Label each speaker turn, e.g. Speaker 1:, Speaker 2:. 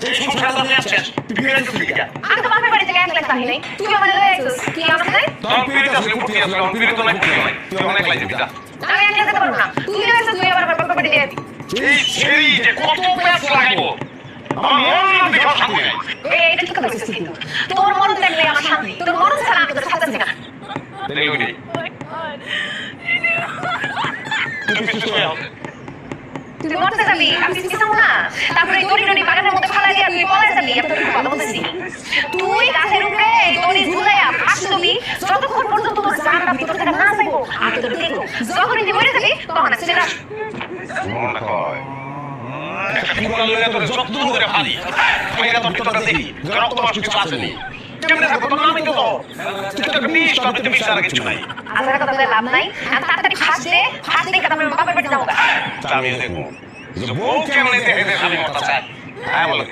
Speaker 1: এই সংসারটা নিয়ে আসছিস তুই বিয়ে করছিস কি?
Speaker 2: আমি তো বাপের বাড়ি থেকে এক লাখ টাকা নেই, তুই আমাদের লয়ে আইছিস কি আমাদের?
Speaker 1: তোর পিরিত আসলে ফুটি আসলে আমার পিরিত তো নাই ফুটি নাই তুই অনেক লাই দিবি যা।
Speaker 2: আমি এক যেতে পারবো না, তুই লয়ে আইছিস, তুই আবার বাপের বাড়ি দিয়ে দিবি।
Speaker 1: এই ছেড়ি যে কত পেঁয়াজ লাগাইবো আমার মন দেখো শান্তি নাই।
Speaker 2: এটা ঠিক কথা বলছিস কিন্তু তোর মন দেখলে আমার শান্তি, তোর মন ছাড়া আমি তোর সাথে আছি না।
Speaker 1: দেখলি ওই তুই পিছু শুয়ে
Speaker 2: তুই মরতে যাবি, আমি কিছু চাবো না। তারপরে এই দড়ি টড়ি বাগানের মধ্যে ফেলা দিয়া তুই পলাই যাবি, এত তোর কথা বলতেছি। তুই গাছের উপরে এই দড়ি ঝুলাইয়া ফাঁসবি যতক্ষণ পর্যন্ত তোর জানটা ভিতর থেকে না যাইবো আর তোর দেখবো। যখনই তুই মরে যাবি তখন আছে সেটা
Speaker 1: মন কয় একটা কুকুর লইয়া তোর যত্ন করে ফালি ফাইরা তোর ভিতরটা দেখি রক্ত মাস কিছু আসেনি কেমনে থাকবো তোর নামই তো তুই তো একটা বিষ তবে তুই বিষ আর কিছু নাই।
Speaker 2: আলাদা কথা বলে লাভ নাই, আমি তাড়াতাড়ি ফাঁস দে কারণ আমি বাপের বাড়ি যাবো।
Speaker 1: আমি দেখবো বউ কেমনে দেখে আমি মরতে চাই হ্যাঁ বলে